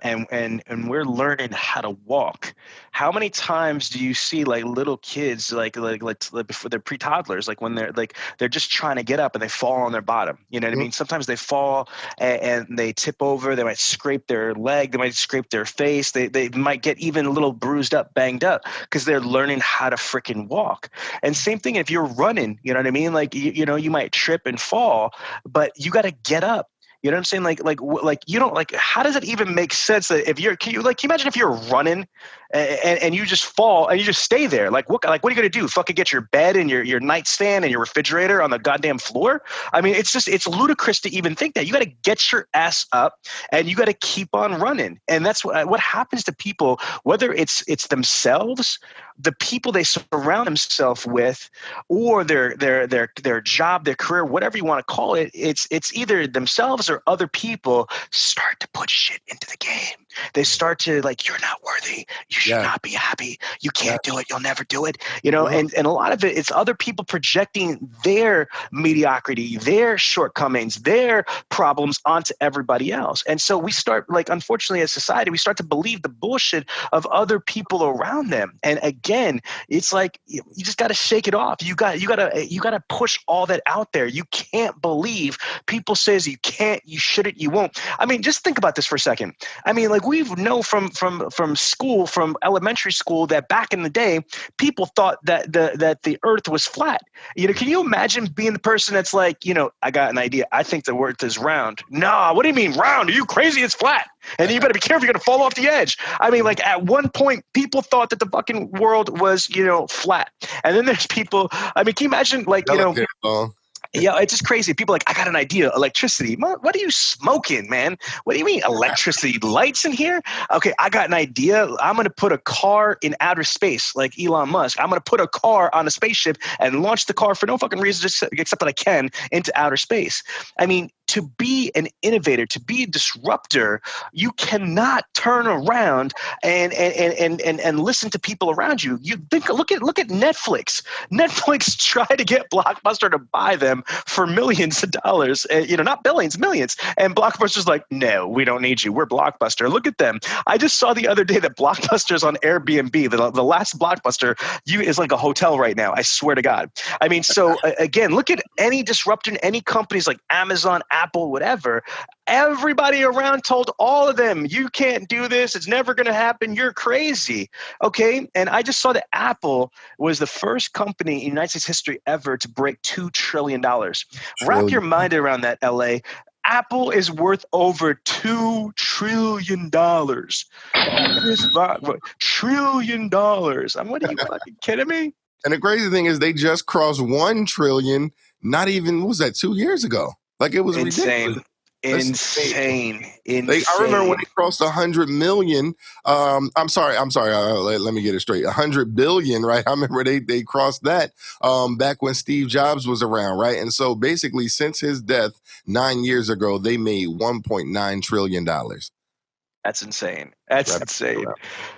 we're learning how to walk, how many times do you see like little kids like before they're pre-toddlers, like when they're just trying to get up and they fall on their bottom? You know what I mean? Sometimes they fall and they tip over. They might scrape their leg. They might scrape their face. They might get even a little bruised up, banged up because they're learning how to freaking walk. And same thing if you're running. You know what I mean? Like you might trip and fall, but you got to get up. You know what I'm saying? Like you don't like. How does it even make sense that if can you imagine if you're running and you just fall and you just stay there? Like what are you gonna do? Fucking get your bed and your nightstand and your refrigerator on the goddamn floor? I mean, it's ludicrous to even think that. You got to get your ass up and you got to keep on running. And that's what happens to people, whether it's themselves, the people they surround themselves with, or their job, their career, whatever you want to call it. It's either themselves or other people start to put shit into the game. They start to like, you're not worthy. You should not be happy. You can't do it. You'll never do it. And a lot of it's other people projecting their mediocrity, their shortcomings, their problems onto everybody else. And so we start, like, unfortunately as society, we start to believe the bullshit of other people around them. And again, it's like, you just got to shake it off. You got to push all that out there. You can't believe people says you can't, you shouldn't, you won't. I mean, just think about this for a second. I mean, like we know from school, from elementary school, that back in the day, people thought that the earth was flat. Can you imagine being the person that's like, I got an idea. I think the earth is round. No, what do you mean round? Are you crazy? It's flat. And you better be careful. You're going to fall off the edge. I mean, like at one point, people thought that the fucking world was, flat. And then there's people, I mean, can you imagine yeah, it's just crazy. People are like, I got an idea. Electricity. What are you smoking, man? What do you mean electricity? Lights in here? Okay, I got an idea. I'm going to put a car in outer space like Elon Musk. I'm going to put a car on a spaceship and launch the car for no fucking reason except that I can into outer space. I mean, to be an innovator, to be a disruptor, you cannot turn around and listen to people around you. You think, look at Netflix. Netflix tried to get Blockbuster to buy them for millions of dollars, not billions, millions. And Blockbuster's like, no, we don't need you. We're Blockbuster. Look at them. I just saw the other day that Blockbuster's on Airbnb. The last Blockbuster is like a hotel right now. I swear to God. I mean, so again, look at any disruptor, any companies like Amazon, Apple, whatever. Everybody around told all of them, you can't do this. It's never going to happen. You're crazy. Okay. And I just saw that Apple was the first company in United States history ever to break $2 trillion. Wrap your mind around that, LA. Apple is worth over $2 trillion. $1 trillion. I mean, what are you fucking kidding me? And the crazy thing is they just crossed 1 trillion, not even, what was that, 2 years ago? Like it was ridiculous. Insane. Insane. I remember when Insane. they crossed 100 million. I'm sorry. Let me get it straight. 100 billion, right? I remember they crossed that back when Steve Jobs was around, right? And so basically, since his death 9 years ago, they made 1.9 trillion dollars. That's insane. That's Right. insane.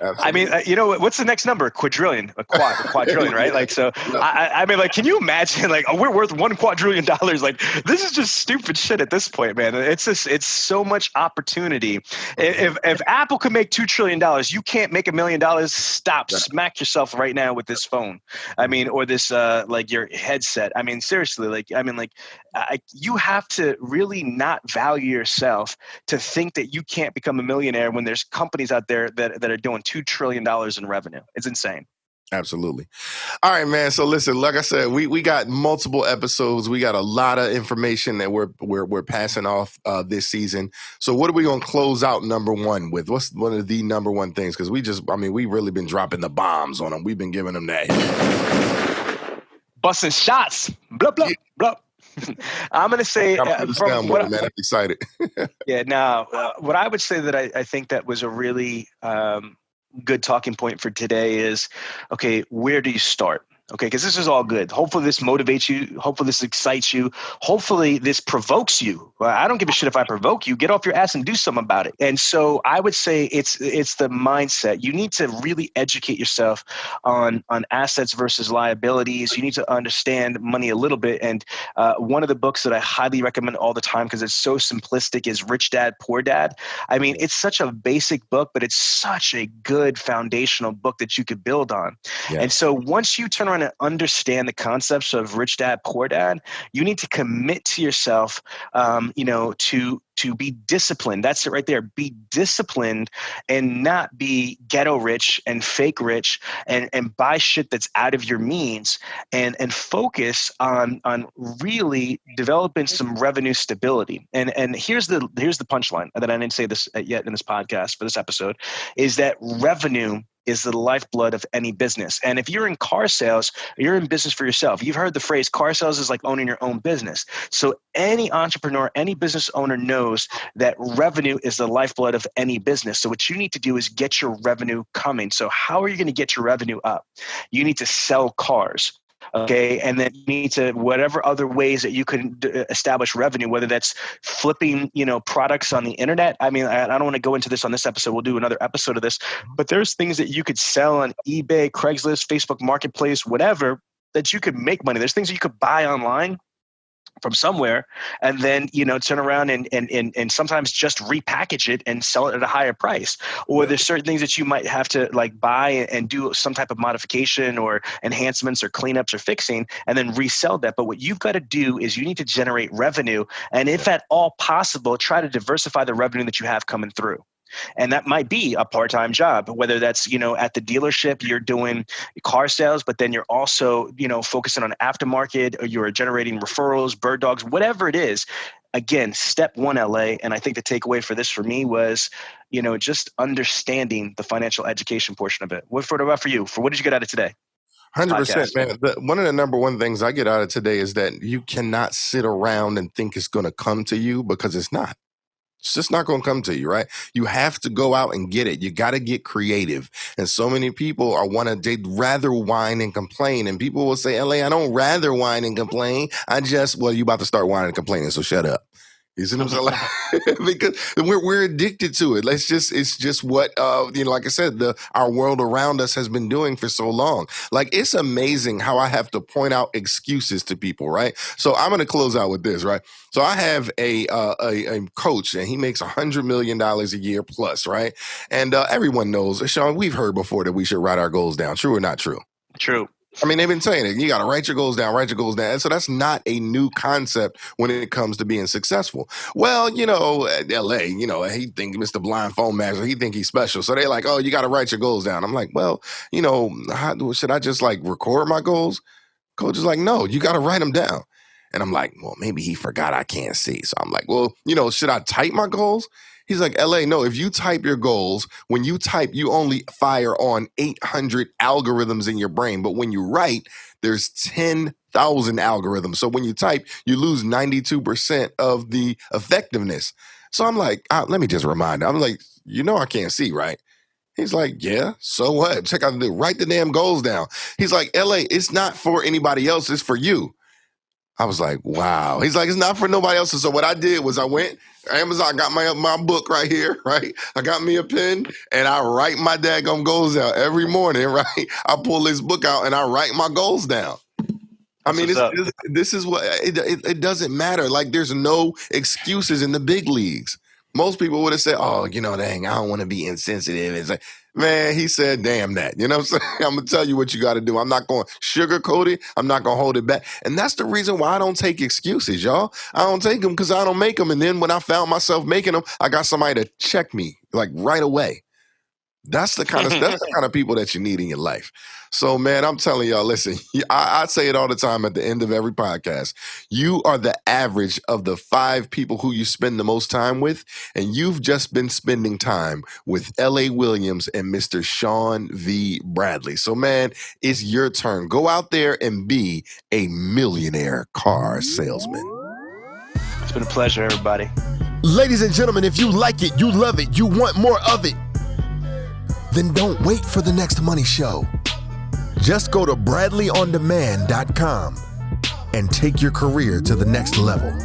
Absolutely. I mean, you know, what's the next number? Quadrillion, a quadrillion, right? Yeah. Like, so Yeah. I mean, like, can you imagine, like, we're worth $1 quadrillion? Like, this is just stupid shit at this point, man. It's just, it's so much opportunity. If Apple could make $2 trillion, you can't make $1 million. Stop, smack yourself right now with this phone. I mean, or this, like your headset. I mean, seriously, you have to really not value yourself to think that you can't become a millionaire when there's companies out there that are doing $2 trillion in revenue. It's insane. Absolutely. All right, man. So listen, like I said, we got multiple episodes. We got a lot of information that we're passing off this season. So what are we going to close out number one with? What's one of the number one things? Because we really been dropping the bombs on them. We've been giving them that. Busting shots. Blah, blah, blah. I'm going to say from what man, I'm excited. Yeah. Now, what I would say that I think that was a really good talking point for today is, okay, where do you start? Okay, because this is all good. Hopefully this motivates you. Hopefully this excites you. Hopefully this provokes you. Well, I don't give a shit if I provoke you. Get off your ass and do something about it. And so I would say it's the mindset. You need to really educate yourself on assets versus liabilities. You need to understand money a little bit. And one of the books that I highly recommend all the time because it's so simplistic is Rich Dad, Poor Dad. I mean, it's such a basic book, but it's such a good foundational book that you could build on. Yeah. And so once you turn around to understand the concepts of Rich Dad, Poor Dad, you need to commit to yourself, to be disciplined. That's it right there. Be disciplined and not be ghetto rich and fake rich and buy shit that's out of your means and focus on really developing some revenue stability. And here's the punchline that I didn't say this yet in this podcast for this episode is that revenue is the lifeblood of any business. And if you're in car sales, you're in business for yourself. You've heard the phrase car sales is like owning your own business. So any entrepreneur, any business owner knows that revenue is the lifeblood of any business. So what you need to do is get your revenue coming. So how are you going to get your revenue up? You need to sell cars. Okay. And then you need to, whatever other ways that you can establish revenue, whether that's flipping, products on the internet. I mean, I don't want to go into this on this episode. We'll do another episode of this, but there's things that you could sell on eBay, Craigslist, Facebook Marketplace, whatever, that you could make money. There's things that you could buy online from somewhere and then, turn around and sometimes just repackage it and sell it at a higher price. Or there's certain things that you might have to like buy and do some type of modification or enhancements or cleanups or fixing and then resell that. But what you've got to do is you need to generate revenue. And if at all possible, try to diversify the revenue that you have coming through. And that might be a part-time job, whether that's, at the dealership, you're doing car sales, but then you're also, focusing on aftermarket or you're generating referrals, bird dogs, whatever it is. Again, step one, LA. And I think the takeaway for this for me was, just understanding the financial education portion of it. What about for you? What did you get out of today? 100%, man. One of the number one things I get out of today is that you cannot sit around and think it's going to come to you because it's not. It's just not going to come to you, right? You have to go out and get it. You got to get creative. And so many people they'd rather whine and complain. And people will say, LA, I don't rather whine and complain. You about to start whining and complaining, so shut up. You see what I'm saying? Because we're addicted to it. It's just what, like I said, our world around us has been doing for so long. Like, it's amazing how I have to point out excuses to people, right? So I'm going to close out with this, right? So I have a coach and he makes $100 million a year plus, right? And everyone knows, Sean, we've heard before that we should write our goals down. True or not true? True. I mean, they've been saying it. You got to write your goals down. And so that's not a new concept when it comes to being successful. Well, LA, he think Mr. Blind Phone Master, he think he's special. So they're like, oh, you got to write your goals down. I'm like, well, should I just like record my goals? Coach is like, no, you got to write them down. And I'm like, well, maybe he forgot I can't see. So I'm like, well, should I type my goals? He's like, LA, no, if you type your goals, when you type, you only fire on 800 algorithms in your brain. But when you write, there's 10 1,000 algorithms. So when you type, you lose 92% of the effectiveness. So I'm like, let me just remind him. I'm like, I can't see, right? He's like, yeah, so what? Check out write the damn goals down. He's like, LA, it's not for anybody else, it's for you. I was like, wow. He's like, it's not for nobody else. So what I did was I went, Amazon, got my book right here, right? I got me a pen and I write my daggone goals out every morning, right? I pull this book out and I write my goals down. I mean, this is what, it doesn't matter. Like, there's no excuses in the big leagues. Most people would have said, oh, dang, I don't want to be insensitive. It's like, man, he said, damn that. You know what I'm saying? I'm going to tell you what you got to do. I'm not going to sugarcoat it. I'm not going to hold it back. And that's the reason why I don't take excuses, y'all. I don't take them because I don't make them. And then when I found myself making them, I got somebody to check me like right away. That's the kind of people that you need in your life. So, man, I'm telling y'all, listen, I say it all the time at the end of every podcast. You are the average of the 5 people who you spend the most time with, and you've just been spending time with L.A. Williams and Mr. Sean V Bradley. So, man, it's your turn. Go out there and be a millionaire car salesman. It's been a pleasure, everybody. Ladies and gentlemen, if you like it, you love it, you want more of it, then don't wait for the next money show. Just go to bradleyondemand.com and take your career to the next level.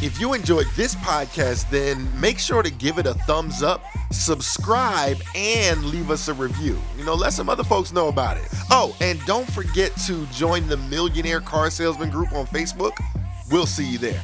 If you enjoyed this podcast, then make sure to give it a thumbs up, subscribe, and leave us a review. Let some other folks know about it. Oh, and don't forget to join the Millionaire Car Salesman group on Facebook. We'll see you there.